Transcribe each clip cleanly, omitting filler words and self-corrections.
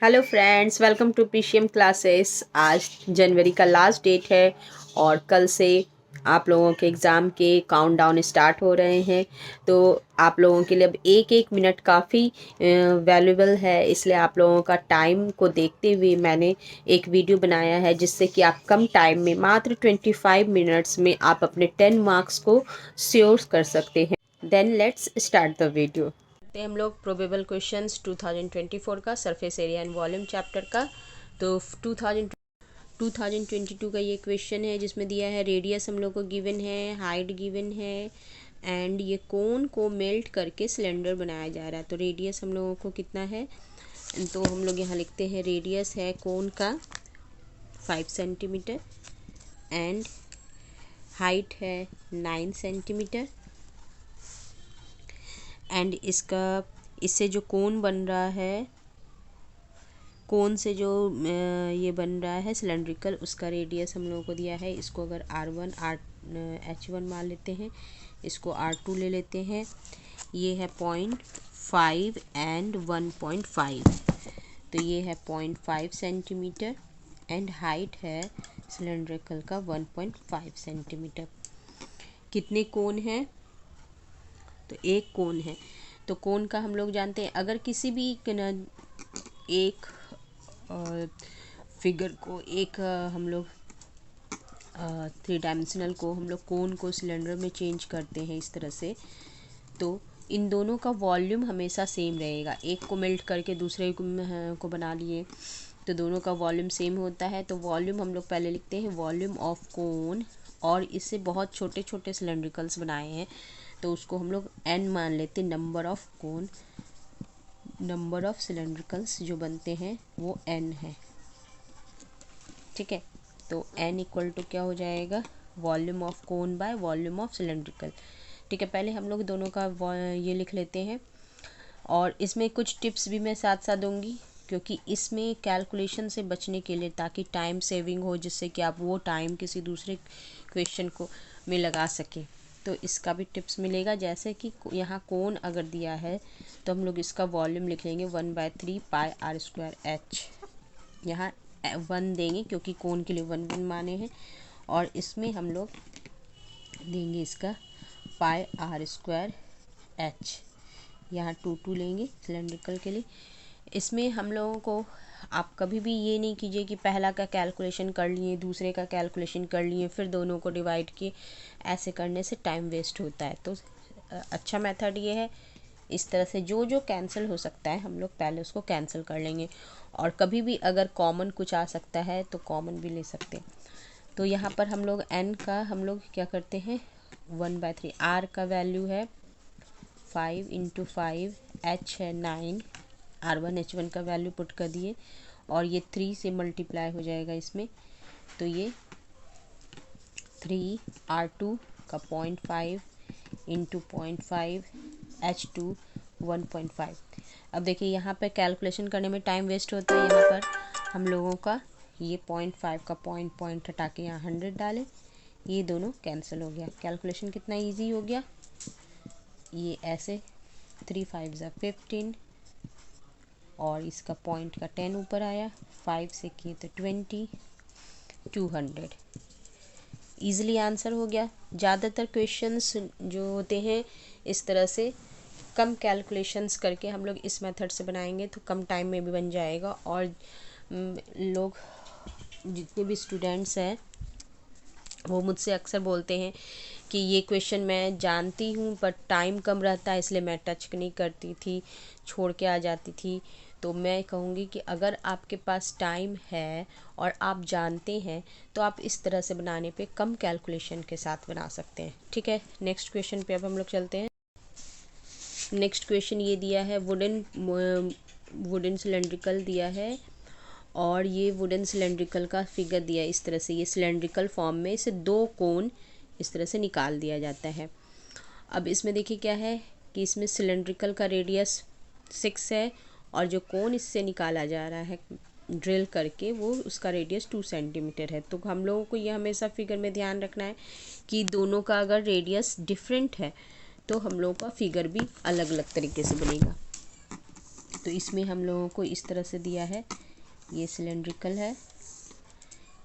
Hello friends, welcome to PCM classes. आज जनवरी का लास्ट डेट है और कल से आप लोगों के एग्ज़ाम के काउंटडाउन स्टार्ट हो रहे हैं। तो आप लोगों के लिए अब एक एक मिनट काफ़ी वैल्यूबल है, इसलिए आप लोगों का टाइम को देखते हुए मैंने एक वीडियो बनाया है जिससे कि आप कम टाइम में मात्र 25 मिनट्स में आप अपने 10 मार्क्स को श्योर कर सकते हैं। Then let's start the video. करते हैं हम लोग प्रोबेबल क्वेश्चंस 2024 का surface area and volume chapter का। तो 2022 का ये क्वेश्चन है जिसमें दिया है रेडियस हम लोग को गिवन है, हाइट गिवन है एंड ये कोन को मेल्ट करके सिलेंडर बनाया जा रहा है। तो रेडियस हम लोगों को कितना है, तो हम लोग यहाँ लिखते हैं रेडियस है कोन का 5 सेंटीमीटर एंड हाइट है 9 सेंटीमीटर एंड इससे जो कोन बन रहा है, कोन से जो ये बन रहा है सिलेंड्रिकल, उसका रेडियस हम लोगों को दिया है। इसको अगर H1 मान लेते हैं, इसको R2 ले लेते हैं। ये है 0.5 एंड 1.5, तो ये है 0.5 सेंटीमीटर एंड हाइट है सिलेंड्रिकल का 1.5 सेंटीमीटर। कितने कोन हैं? तो एक कोन है। तो कोन का हम लोग जानते हैं, अगर किसी भी एक फिगर को हम लोग 3 डायमेंशनल को हम लोग कोन को सिलेंडर में चेंज करते हैं इस तरह से, तो इन दोनों का वॉल्यूम हमेशा सेम रहेगा। एक को मेल्ट करके दूसरे को बना लिए तो दोनों का वॉल्यूम सेम होता है। तो वॉल्यूम हम लोग पहले लिखते हैं वॉल्यूम ऑफ कोन, और इससे बहुत छोटे छोटे सिलेंड्रिकल्स बनाए हैं तो उसको हम लोग n मान लेते हैं। Number of cone, number of cylindricals जो बनते हैं वो n है, ठीक है। तो n इक्वल टू क्या हो जाएगा, volume of cone by volume of cylindrical, ठीक है। पहले हम लोग दोनों का ये लिख लेते हैं और इसमें कुछ टिप्स भी मैं साथ साथ दूंगी, क्योंकि इसमें कैलकुलेशन से बचने के लिए, ताकि टाइम सेविंग हो, जिससे कि आप वो टाइम किसी दूसरे क्वेश्चन को में लगा सकें। तो इसका भी टिप्स मिलेगा। जैसे कि यहाँ कोन अगर दिया है तो हम लोग इसका वॉल्यूम लिख लेंगे 1/3 पाई r² h। यहाँ 1 देंगे क्योंकि कोन के लिए 1 माने हैं, और इसमें हम लोग देंगे इसका पाई r² h। यहाँ 2 लेंगे सिलेंड्रिकल के लिए। इसमें हम लोगों को, आप कभी भी ये नहीं कीजिए कि पहला का कैलकुलेशन कर लिए, दूसरे का कैलकुलेशन कर लिए, फिर दोनों को डिवाइड किए। ऐसे करने से टाइम वेस्ट होता है। तो अच्छा मेथड ये है, इस तरह से जो जो कैंसिल हो सकता है हम लोग पहले उसको कैंसिल कर लेंगे, और कभी भी अगर कॉमन कुछ आ सकता है तो कॉमन भी ले सकते हैं। तो यहाँ पर हम लोग n का हम लोग क्या करते हैं 1/3, r का वैल्यू है 5 × 5, h है 9, R1 H1 का वैल्यू पुट कर दिए और ये 3 से मल्टीप्लाई हो जाएगा इसमें। तो ये 3 R2 का 0.5 × 0.5 H2 1.5। अब देखिए यहाँ पे कैलकुलेशन करने में टाइम वेस्ट होता है। यहाँ पर हम लोगों का ये 0.5 का पॉइंट हटा के यहाँ 100 डालें, ये दोनों कैंसिल हो गया। कैलकुलेशन कितना इजी हो गया। ये ऐसे 3 5 ज़ा 15 और इसका पॉइंट का 10 ऊपर आया, 5 से किए तो 20, 200। ईज़िली आंसर हो गया। ज़्यादातर क्वेश्चंस जो होते हैं इस तरह से कम कैलकुलेशंस करके हम लोग इस मेथड से बनाएंगे तो कम टाइम में भी बन जाएगा। और लोग जितने भी स्टूडेंट्स हैं वो मुझसे अक्सर बोलते हैं कि ये क्वेश्चन मैं जानती हूँ पर टाइम कम रहता है इसलिए मैं टच नहीं करती थी, छोड़ के आ जाती थी। तो मैं कहूँगी कि अगर आपके पास टाइम है और आप जानते हैं तो आप इस तरह से बनाने पे कम कैलकुलेशन के साथ बना सकते हैं, ठीक है। नेक्स्ट क्वेश्चन पे अब हम लोग चलते हैं। नेक्स्ट क्वेश्चन ये दिया है वुडन सिलेंड्रिकल दिया है, और ये वुडन सिलेंड्रिकल का फिगर दिया है इस तरह से। ये सिलेंड्रिकल फॉर्म में इसे 2 कोन इस तरह से निकाल दिया जाता है। अब इसमें देखिए क्या है कि इसमें सिलेंड्रिकल का रेडियस 6 है और जो कोन इससे निकाला जा रहा है ड्रिल करके वो उसका रेडियस 2 सेंटीमीटर है। तो हम लोगों को ये हमेशा फिगर में ध्यान रखना है कि दोनों का अगर रेडियस डिफरेंट है तो हम लोगों का फिगर भी अलग अलग तरीके से बनेगा। तो इसमें हम लोगों को इस तरह से दिया है, ये सिलेंड्रिकल है,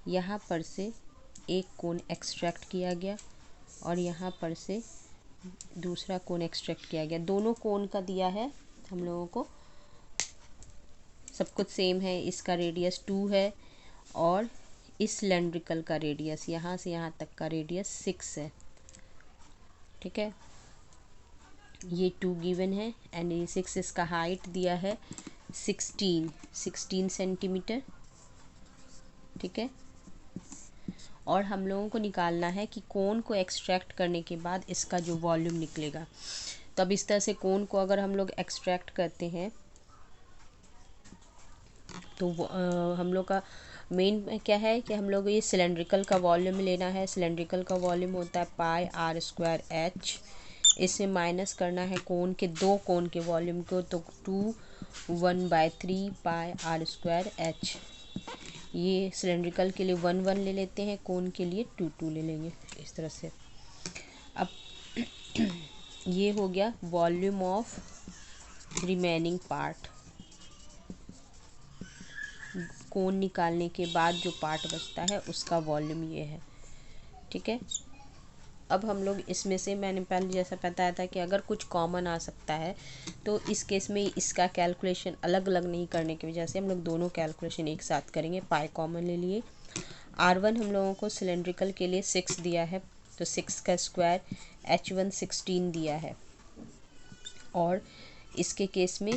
यहाँ पर से एक कोन एक्सट्रैक्ट किया गया और यहाँ पर से दूसरा कोन एक्सट्रैक्ट किया गया। दोनों कोन का दिया है हम लोगों को, सब कुछ सेम है। इसका रेडियस 2 है और इस सिलेंड्रिकल का रेडियस यहाँ से यहाँ तक का रेडियस 6 है। ठीक है, ये 2 गिवन है एंड ये 6, इसका हाइट दिया है 16 सेंटीमीटर। ठीक है, और हम लोगों को निकालना है कि कोन को एक्सट्रैक्ट करने के बाद इसका जो वॉल्यूम निकलेगा। तो अब इस तरह से कोन को अगर हम लोग एक्सट्रैक्ट करते हैं तो हम लोग का मेन क्या है कि हम लोग ये सिलेंड्रिकल का वॉल्यूम लेना है। सिलेंड्रिकल का वॉल्यूम होता है पाई आर स्क्वायर एच। इससे माइनस करना है कोन के, दो कोन के वॉल्यूम को, तो 2 1/3 पाई आर स्क्वायर एच। ये सिलेंड्रिकल के लिए 1 1 ले लेते हैं, कोन के लिए 2 2 ले लेंगे इस तरह से। अब ये हो गया वॉल्यूम ऑफ रिमेनिंग पार्ट। कोन निकालने के बाद जो पार्ट बचता है उसका वॉल्यूम ये है। ठीक है, अब हम लोग इसमें से, मैंने पहले जैसा बताया था कि अगर कुछ कॉमन आ सकता है तो इस केस में इसका कैलकुलेशन अलग अलग नहीं करने की वजह से हम लोग दोनों कैलकुलेशन एक साथ करेंगे। पाई कॉमन ले लिए। R1 हम लोगों को सिलेंड्रिकल के लिए 6 दिया है, तो 6 का स्क्वायर, H1 16 दिया है, और इसके केस में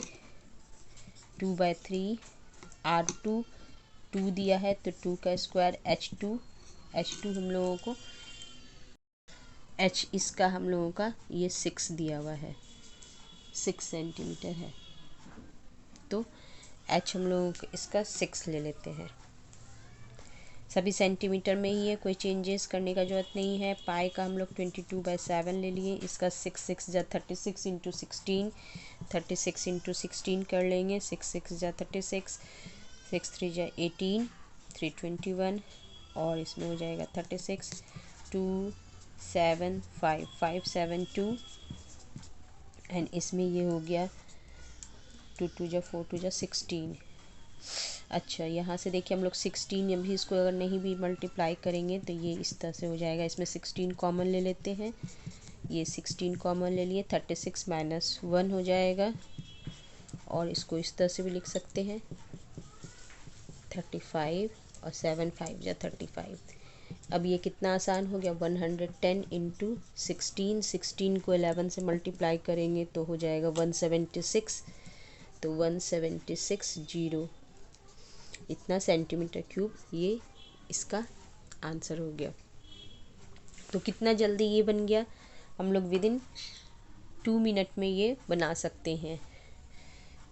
2/3 R2 2 दिया है, तो 2 का स्क्वायर H2 हम लोगों को H इसका हम लोगों का ये 6 दिया हुआ है, 6 सेंटीमीटर है, तो H हम लोगों को इसका 6 ले लेते हैं। सभी सेंटीमीटर में ही है, कोई चेंजेस करने का जरूरत नहीं है। पाई का हम लोग 22/7 ले लिए, इसका 6 6 जा 36 इंटू 16, 36 इंटू 16 कर लेंगे। 6 6 जा 36, 6 3 जा 18, 321, और इसमें हो जाएगा 36, 2 7 5 5 7 2, एंड इसमें ये हो गया 2 2 जा 4 2 जा 16। अच्छा, यहाँ से देखिए हम लोग 16 अभी इसको अगर नहीं भी मल्टीप्लाई करेंगे तो ये इस तरह से हो जाएगा। इसमें 16 कॉमन ले लेते हैं, ये 16 कॉमन ले लिए, 36 माइनस 1 हो जाएगा, और इसको इस तरह से भी लिख सकते हैं 35 और 7 5 जा 35। अब ये कितना आसान हो गया, 110 इंटू 16, 16 को 11 से मल्टीप्लाई करेंगे तो हो जाएगा 176, तो 176 जीरो, इतना सेंटीमीटर क्यूब ये इसका आंसर हो गया। तो कितना जल्दी ये बन गया, हम लोग विदिन 2 मिनट में ये बना सकते हैं।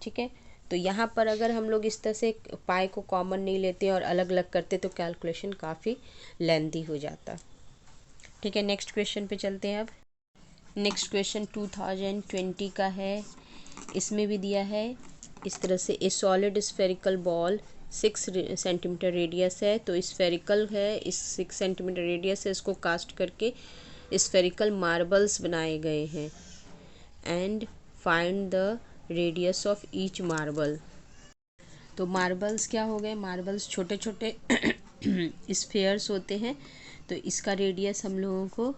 ठीक है, तो यहाँ पर अगर हम लोग इस तरह से पाई को कॉमन नहीं लेते और अलग अलग करते तो कैलकुलेशन काफ़ी लेंथी हो जाता। ठीक है, नेक्स्ट क्वेश्चन पे चलते हैं। अब नेक्स्ट क्वेश्चन 2020 का है। इसमें भी दिया है इस तरह से, ए solid spherical ball 6 centimetre radius है, तो स्फेरिकल है, इस 6 सेंटीमीटर रेडियस है, इसको कास्ट करके स्फेरिकल मार्बल्स बनाए गए हैं, and find the radius of each marble. तो मार्बल्स क्या हो गए, मार्बल्स छोटे छोटे स्फेयर्स होते हैं, तो इसका रेडियस हम लोगों को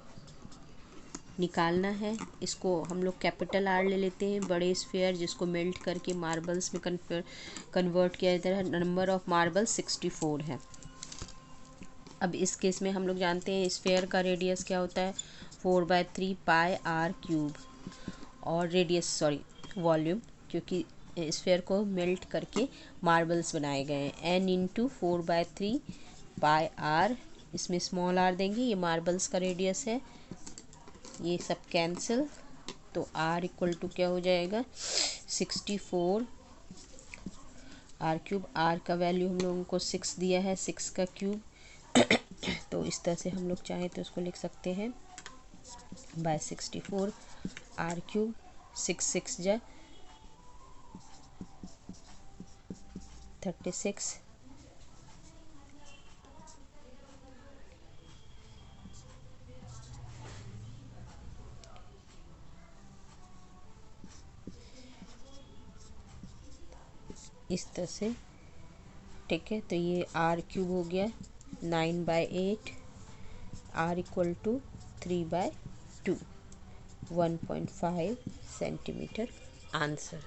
निकालना है। इसको हम लोग कैपिटल R ले लेते हैं, बड़े स्फेयर जिसको मेल्ट करके मार्बल्स में कन्वर्ट किया जाता है। नंबर ऑफ मार्बल 64 है। अब इस केस में हम लोग जानते हैं स्फेयर का रेडियस क्या होता है, 4/3 पाई R क्यूब, और रेडियस वॉल्यूम, क्योंकि स्फेयर को मेल्ट करके मार्बल्स बनाए गए हैं। n इंटू 4/3 पाई R, इसमें स्मॉल r देंगे, ये मार्बल्स का रेडियस है, ये सब कैंसिल, तो R इक्वल टू क्या हो जाएगा 64 R क्यूब। R का वैल्यू हम लोगों को 6 दिया है, 6 का क्यूब, तो इस तरह से हम लोग चाहें तो इसको लिख सकते हैं बाय 64 R क्यूब, 6 6 जा 36, इस तरह से, ठीक है। तो ये r क्यूब हो गया 9/8, r equal to 3/2, 1.5 centimetre answer.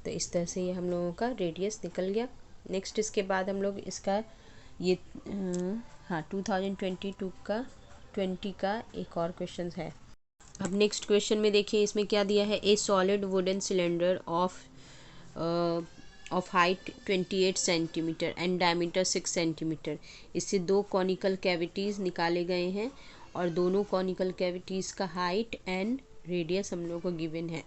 तो इस तरह से ये हम लोगों का रेडियस निकल गया। नेक्स्ट इसके बाद हम लोग इसका ये हाँ 2022 का 20 का एक और क्वेश्चन है। अब नेक्स्ट क्वेश्चन में देखिए इसमें क्या दिया है, ए solid wooden cylinder of height 28 centimetre and diameter 6 centimetre. इससे दो कॉनिकल कैविटीज़ निकाले गए हैं और दोनों कॉनिकल कैविटीज़ का हाइट एंड रेडियस हम लोग को गिवन है।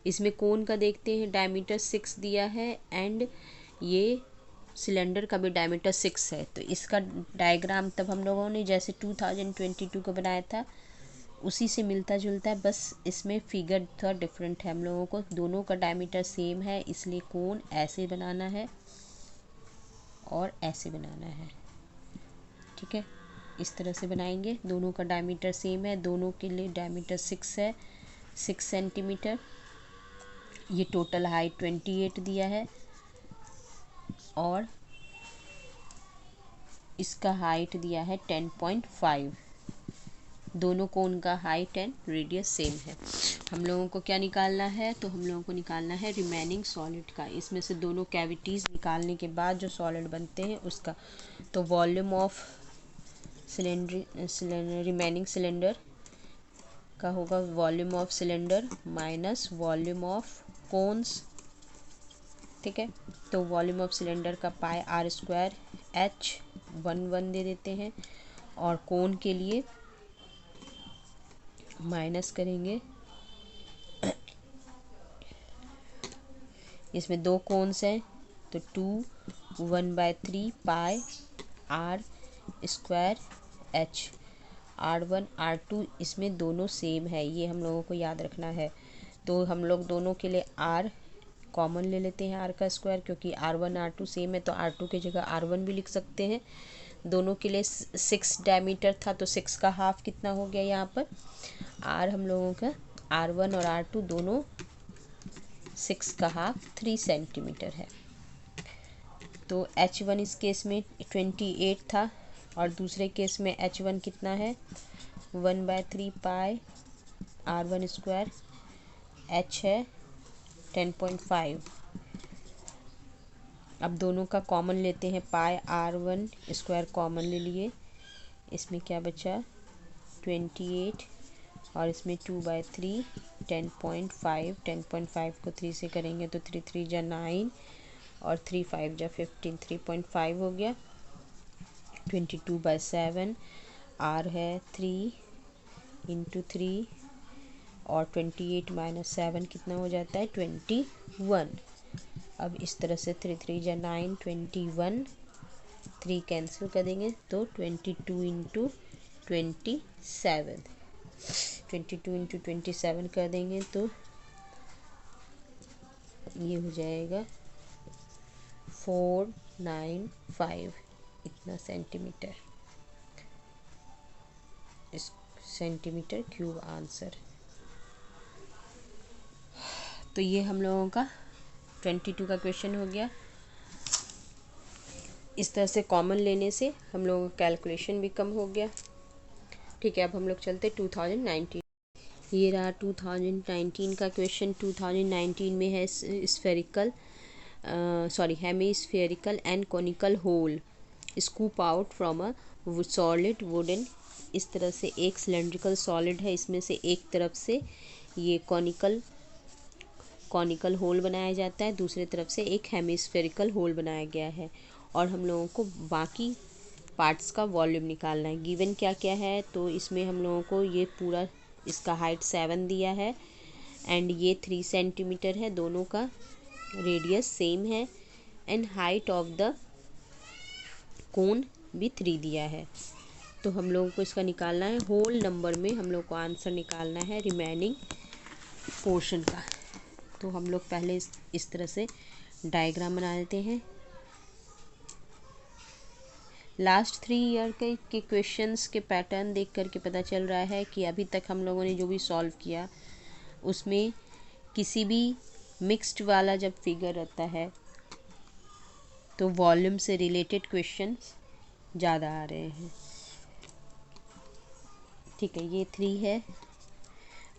इसमें कोन का देखते हैं, डायमीटर 6 दिया है एंड ये सिलेंडर का भी डायमीटर 6 है। तो इसका डायग्राम तब हम लोगों ने जैसे 2022 को बनाया था उसी से मिलता जुलता है, बस इसमें फिगर थोड़ा डिफरेंट है। हम लोगों को दोनों का डायमीटर सेम है, इसलिए कोन ऐसे बनाना है और ऐसे बनाना है, ठीक है। इस तरह से बनाएंगे, दोनों का डायमीटर सेम है, दोनों के लिए डायमीटर 6 है, 6 सेंटीमीटर। ये टोटल हाइट 28 दिया है और इसका हाइट दिया है 10.5। दोनों कोन का हाइट एंड रेडियस सेम है। हम लोगों को क्या निकालना है, तो हम लोगों को निकालना है रिमेनिंग सॉलिड का। इसमें से दोनों कैविटीज़ निकालने के बाद जो सॉलिड बनते हैं उसका। तो वॉल्यूम ऑफ रिमेनिंग सिलेंडर का होगा volume of cylinder minus volume of cones, ठीक है। तो वॉल्यूम ऑफ सिलेंडर का पाई r² h1 दे देते हैं और कोन के लिए माइनस करेंगे। इसमें दो कोन्स हैं तो 2 1/3 पाई r² h, r1 r2 इसमें दोनों सेम है, ये हम लोगों को याद रखना है। तो हम लोग दोनों के लिए r कॉमन ले लेते हैं, r का स्क्वायर, क्योंकि r1 r2 सेम है तो r2 की जगह r1 भी लिख सकते हैं। दोनों के लिए 6 डायमीटर था तो 6 का हाफ कितना हो गया यहाँ पर, r हम लोगों का r1 और r2 दोनों 6 का हाफ 3 सेंटीमीटर है। तो h1 इस केस में 28 था और दूसरे केस में h1 कितना है 1/3 पाई r1², h है 10.5। अब दोनों का कॉमन लेते हैं, पाई r1² कॉमन ले लिए, इसमें क्या बचा 28 और इसमें 2/3 10.5। 10.5 को 3 से करेंगे तो 3 3 जा 9 और 3 5 जा 15, 3.5 हो गया। 22/7 r है 3 × 3 और 28 - 7 कितना हो जाता है 21। अब इस तरह से 3 3 जा 9, 21, 3 कैंसिल कर देंगे तो 22 × 27, 22 × 27 कर देंगे तो ये हो जाएगा 495 इतना सेंटीमीटर, इस सेंटीमीटर क्यूब आंसर। तो ये हम लोगों का 22 का क्वेश्चन हो गया। इस तरह से कॉमन लेने से हम लोगों का कैलकुलेशन भी कम हो गया, ठीक है। अब हम लोग चलते 2019। ये रहा 2019 का क्वेश्चन। 2019 में है hemispherical and conical hole scoop out from a solid wooden. इस तरह से एक सिलेंड्रिकल सॉलिड है, इसमें से एक तरफ से ये कॉनिकल होल बनाया जाता है, दूसरी तरफ से एक हेमिस्फेरिकल होल बनाया गया है और हम लोगों को बाकी पार्ट्स का वॉल्यूम निकालना है। गिवन क्या क्या है, तो इसमें हम लोगों को ये पूरा इसका हाइट 7 दिया है एंड ये 3 सेंटीमीटर है, दोनों का रेडियस सेम है एंड हाइट ऑफ द कोन भी 3 दिया है। तो हम लोगों को इसका निकालना है, होल नंबर में हम लोग को आंसर निकालना है रिमेनिंग पोर्शन का। तो हम लोग पहले इस तरह से डायग्राम बना लेते हैं। लास्ट 3 ईयर के क्वेश्चंस के पैटर्न देख करके पता चल रहा है कि अभी तक हम लोगों ने जो भी सॉल्व किया उसमें किसी भी मिक्स्ड वाला जब फिगर रहता है तो वॉल्यूम से रिलेटेड क्वेश्चन ज़्यादा आ रहे हैं। ठीक है, ये 3 है।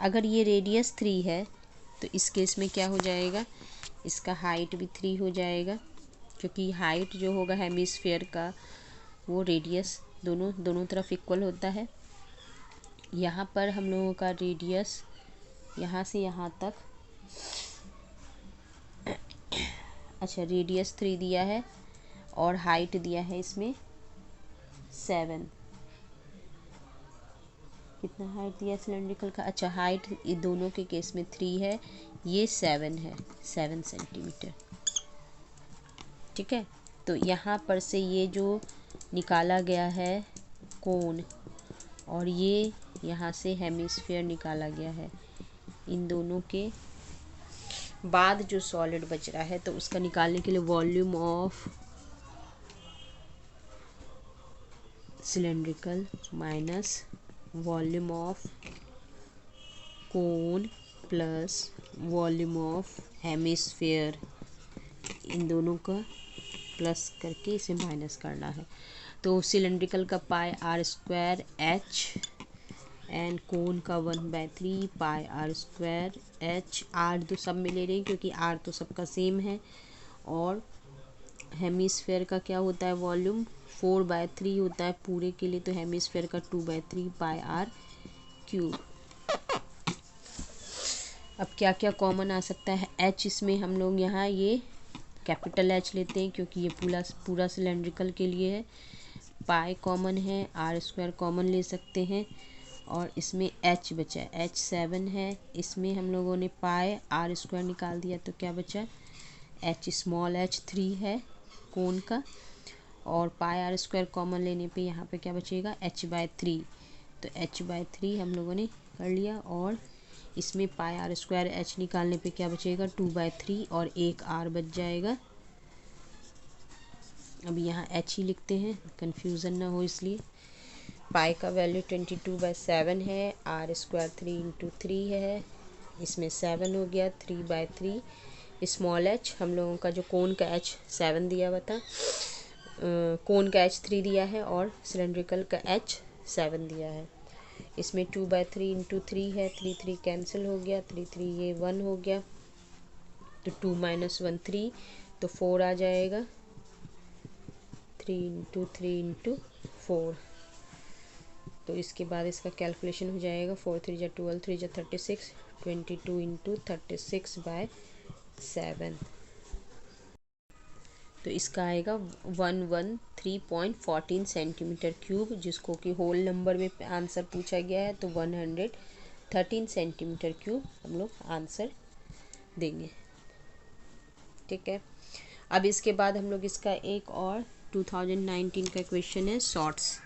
अगर ये रेडियस 3 है तो इस केस में क्या हो जाएगा, इसका हाइट भी 3 हो जाएगा, क्योंकि हाइट जो होगा हेमिस्फेयर का वो रेडियस दोनों तरफ इक्वल होता है। यहाँ पर हम लोगों का रेडियस यहाँ से यहाँ तक, अच्छा रेडियस 3 दिया है और हाइट दिया है इसमें 7। कितना हाइट दिया सिलेंड्रिकल का, अच्छा हाइट ये दोनों के केस में 3 है, ये 7 है, 7 सेंटीमीटर। ठीक है, तो यहाँ पर से ये जो निकाला गया है कोन और ये यहाँ से हेमिस्फीयर निकाला गया है, इन दोनों के बाद जो सॉलिड बच रहा है तो उसका निकालने के लिए volume of cylindrical minus volume of cone plus volume of hemisphere, इन दोनों का प्लस करके इसे माइनस करना है। तो सिलेंड्रिकल का pi R square H and cone का 1/3 pi R square H. R तो सब में ले रहे हैं क्योंकि आर तो सबका सेम है, और हेमिस्फेयर का क्या होता है वॉल्यूम 4/3 होता है पूरे के लिए, तो हेमिस्फेयर का 2/3 पाई आर क्यूब। अब क्या क्या कॉमन आ सकता है, एच इसमें हम लोग यहाँ ये कैपिटल एच लेते हैं क्योंकि ये पूरा सिलेंड्रिकल के लिए है। पाई कॉमन है, आर स्क्वायर कॉमन ले सकते हैं, और इसमें एच बचा, एच 7 है, इसमें हम लोगों ने पाई आर स्क्वायर निकाल दिया तो क्या बचा, एच स्मॉल एच 3 है कोन का, और पाई आर स्क्वायर कॉमन लेने पे यहाँ पे क्या बचेगा h/3, तो h/3 हम लोगों ने कर लिया, और इसमें पाई आर स्क्वायर एच निकालने पे क्या बचेगा 2/3 और एक आर बच जाएगा। अब यहाँ एच ही लिखते हैं कंफ्यूजन ना हो इसलिए। पाई का वैल्यू 22/7 है, आर स्क्वायर 3 × 3 है, इसमें 7 हो गया 3/3 स्मॉल एच, हम लोगों का जो कोन का एच 7 दिया हुआ था, कोन का एच 3 दिया है और सिलेंड्रिकल का एच 7 दिया है। इसमें 2/3 × 3 है, 3 कैंसिल हो गया, 3 ये 1 हो गया, तो 2 - 1 3, तो 4 आ जाएगा, 3 × 3 × 4। तो इसके बाद इसका कैलकुलेशन हो जाएगा 4 × 3 = 12, 3 × 36, 22 × 36/7। तो इसका आएगा 113.14 सेंटीमीटर क्यूब, जिसको कि होल नंबर में आंसर पूछा गया है, तो 113 सेंटीमीटर क्यूब हम लोग आंसर देंगे। ठीक है, अब इसके बाद हम लोग इसका एक और 2019 का क्वेश्चन है शॉर्ट्स।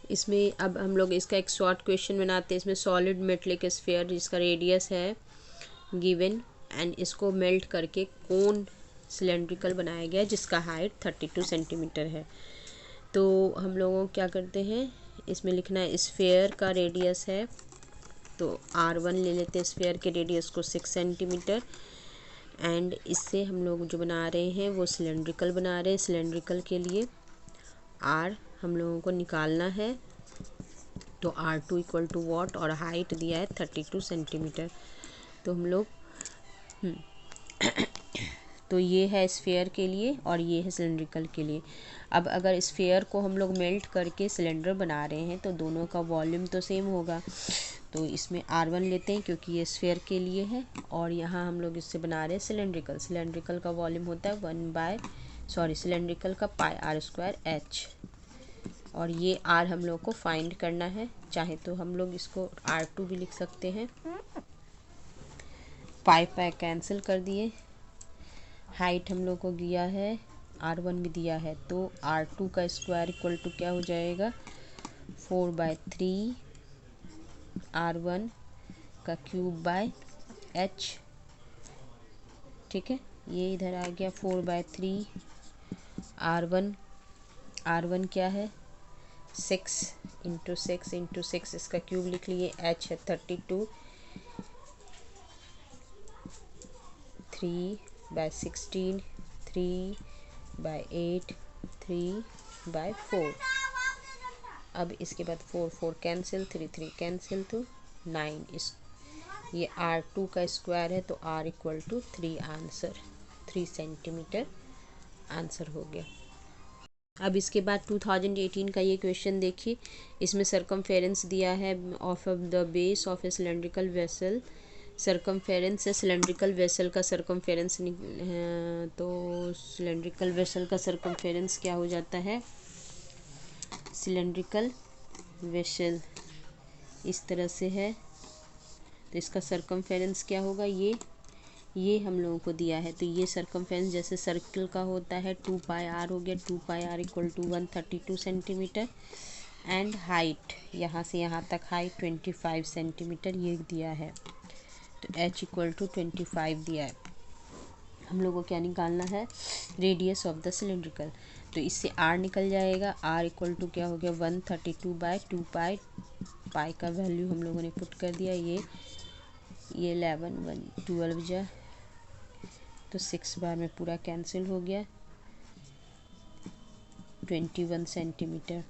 इसमें अब हम लोग इसका एक शॉर्ट क्वेश्चन बनाते हैं। इसमें सॉलिड मेटलिक स्फीयर जिसका रेडियस है गिवन एंड इसको मेल्ट करके कोन सिलेंड्रिकल बनाया गया है जिसका हाइट 32 सेंटीमीटर है। तो हम लोगों क्या करते हैं, इसमें लिखना है स्फीयर का रेडियस है, तो R1 ले लेते हैं स्फीयर के रेडियस को 6 सेंटीमीटर, एंड इससे हम लोग जो बना रहे हैं वो सिलेंड्रिकल बना रहे हैं। सिलेंड्रिकल के लिए R हम लोगों को निकालना है, तो R2 = वॉट, और हाइट दिया है 32 सेंटीमीटर। तो हम लोग तो ये है स्फीयर के लिए और ये है सिलेंड्रिकल के लिए। अब अगर स्फीयर को हम लोग मेल्ट करके सिलेंडर बना रहे हैं तो दोनों का वॉल्यूम तो सेम होगा, तो इसमें R1 लेते हैं क्योंकि ये स्फीयर के लिए है, और यहाँ हम लोग इससे बना रहे हैं सिलेंड्रिकल। सिलेंड्रिकल का वॉल्यूम होता है सिलेंड्रिकल का पाई आर स्क्वायर एच, और ये R हम लोग को फाइंड करना है। चाहे तो हम लोग इसको R2 भी लिख सकते हैं, पाई कैंसिल कर दिए, हाइट हम लोग को दिया है R1 भी दिया है, तो R2 का स्क्वायर = क्या हो जाएगा 4/3 R1 का क्यूब बाय H। ठीक है, ये इधर आ गया 4/3 R1 क्या है 6 × 6 × 6, इसका क्यूब लिख लिए, H है 32 3/16, 3/8, 3/4। अब इसके बाद 4 4 कैंसिल, 3 3 कैंसिल तो 9। इस ये R2 का स्क्वायर है तो R equal to 3 answer, 3 centimetre answer हो गया। अब इसके बाद 2018 का ये क्वेश्चन देखिए। इसमें सरकमफेरेंस दिया है of the base of A cylindrical vessel. Circumference है सिलेंड्रिकल वेसल का सरकमफेरेंस, तो सिलेंड्रिकल वेसल का सरकमफेरेंस क्या हो जाता है, सिलेंड्रिकल वेसल इस तरह से है तो इसका सरकमफेरेंस क्या होगा, ये हम लोगों को दिया है। तो ये सरकमफेरेंस जैसे सर्कल का होता है 2πr हो गया, 2πr equal to 132 centimetre. And height यहाँ से यहाँ तक हाइट 25 सेंटीमीटर ये दिया है। तो h इक्वल टू 25 दिया है। हम लोगों को क्या निकालना है, रेडियस ऑफ द सिलेंड्रिकल। तो इससे r निकल जाएगा, r इक्वल टू क्या हो गया 132/2π। पाई का वैल्यू हम लोगों ने पुट कर दिया, ये 11 1 12 जा तो 6 बार में पूरा कैंसिल हो गया, 21 सेंटीमीटर।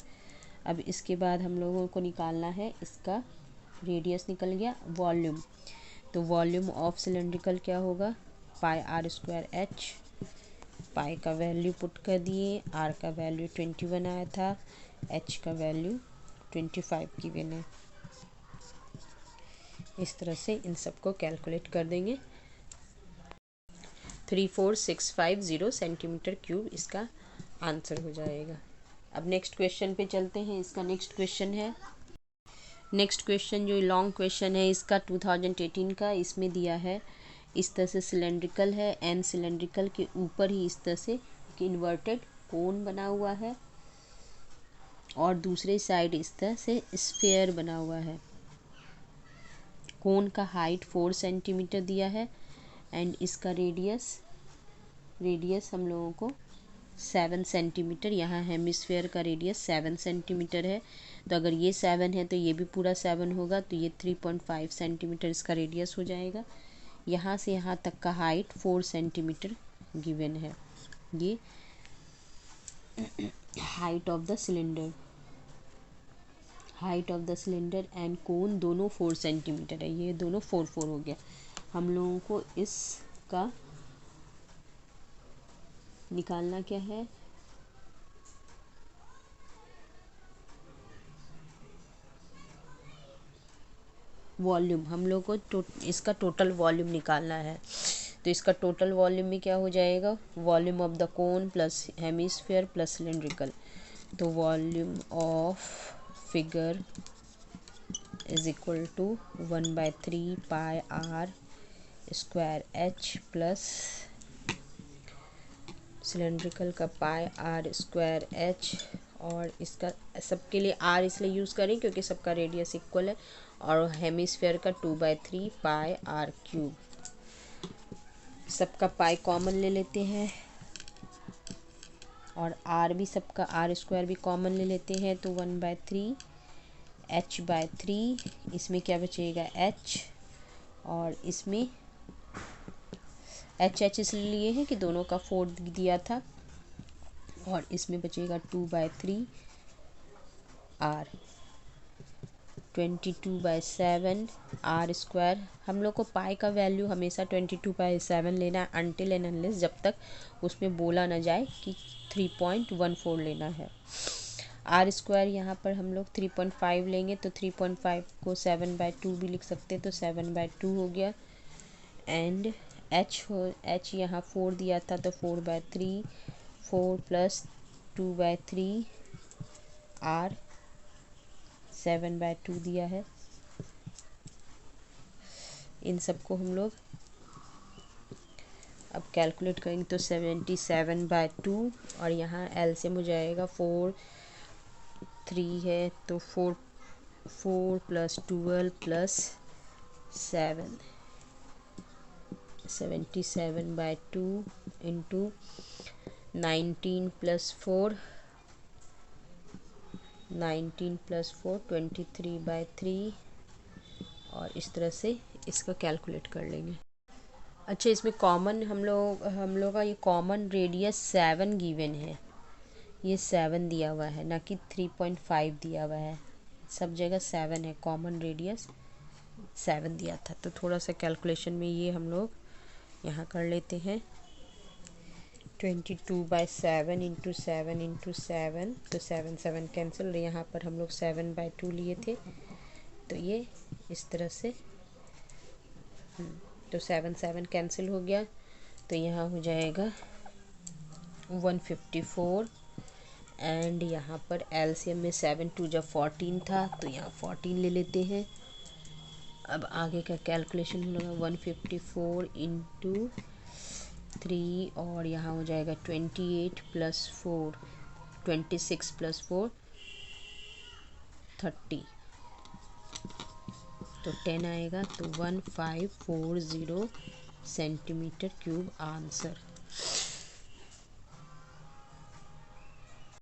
अब इसके बाद हम लोगों को निकालना है इसका रेडियस निकल गया, वॉल्यूम। तो वॉल्यूम ऑफ सिलेंड्रिकल क्या होगा, πr² h। पाई का वैल्यू पुट कर दिए, r का वैल्यू 21 आया था, h का वैल्यू 25 गिवन है। इस तरह से इन सबको कैलकुलेट कर देंगे। 34650 सेंटीमीटर क्यूब इसका आंसर हो जाएगा। अब नेक्स्ट क्वेश्चन पे चलते हैं। इसका नेक्स्ट क्वेश्चन है, नेक्स्ट क्वेश्चन जो लॉन्ग क्वेश्चन है इसका 2018 का, इसमें दिया है इस तरह से सिलेंड्रिकल है एंड सिलेंड्रिकल के ऊपर ही इस तरह से इन्वर्टेड कोन बना हुआ है और दूसरे साइड इस तरह से स्फेयर बना हुआ है। कोन का हाइट 4 सेंटीमीटर दिया है एंड इसका रेडियस हम लोगों को 7 सेंटीमीटर, यहाँ हेमिस्फेयर का रेडियस 7 सेंटीमीटर है। तो अगर ये 7 है तो ये भी पूरा 7 होगा, तो ये 3.5 सेंटीमीटर इसका रेडियस हो जाएगा। यहाँ से यहाँ तक का हाइट 4 सेंटीमीटर गिवन है। ये height of the cylinder, height of the cylinder and कोन दोनों 4 सेंटीमीटर है, ये दोनों 4 4 हो गया। हम लोगों को इसका निकालना क्या है, वॉल्यूम। हम लोग को इसका टोटल वॉल्यूम निकालना है। तो इसका टोटल वॉल्यूम में क्या हो जाएगा, volume of the cone plus hemisphere plus cylindrical. तो volume of figure is equal to 1/3πr² h plus cylindrical का πr² h। और इसका सबके लिए r इसलिए यूज़ करें क्योंकि सबका रेडियस इक्वल है, और हेमिस्फेयर का 2/3πr³। सबका पाई कॉमन ले लेते हैं और r भी सबका r² भी कॉमन ले लेते हैं, तो 1/3 h/3। इसमें क्या बचेगा h, और इसमें h इसलिए है कि दोनों का 4 दिया था, और इसमें बचेगा 2/3 r। 22/7 r²। हम लोग को पाई का वैल्यू हमेशा 22/7 लेना है अनटिल एंड अनलेस जब तक उसमें बोला ना जाए कि 3.14 लेना है। r² यहाँ पर हम लोग 3.5 लेंगे, तो 3.5 को 7/2 भी लिख सकते हैं, तो 7/2 हो गया। एंड h यहाँ 4 दिया था तो 4/3, 4 प्लस 2/3 r 7/2 दिया है। इन सबको हम लोग अब कैलकुलेट करेंगे तो 77/2, और यहाँ एलसीएम हो जाएगा 4 3 है तो 4 प्लस 12 प्लस 7, 77/2 इंटू 19 प्लस 4 23/3, और इस तरह से इसका कैलकुलेट कर लेंगे। अच्छा, इसमें कॉमन हम लोग का ये कॉमन रेडियस 7 गिवन है, ये 7 दिया हुआ है, ना कि 3.5 दिया हुआ है। सब जगह 7 है, कॉमन रेडियस 7 दिया था। तो थोड़ा सा कैलकुलेशन में ये हम लोग यहाँ कर लेते हैं। 22/7 इंटू 7 इंटू 7, तो 7 7 कैंसिल। यहाँ पर हम लोग 7/2 लिए थे, तो ये इस तरह से तो 7 7 कैंसिल हो गया, तो यहाँ हो जाएगा 154। एंड यहाँ पर एलसीएम में 7 2 जब 14 था, तो यहाँ 14 ले लेते हैं। अब आगे का कैलकुलेशन होगा 154 इंटू 3, और यहाँ हो जाएगा 28 + 4, 26 + 4 30, तो 10 आएगा। तो 1540 सेंटीमीटर क्यूब आंसर।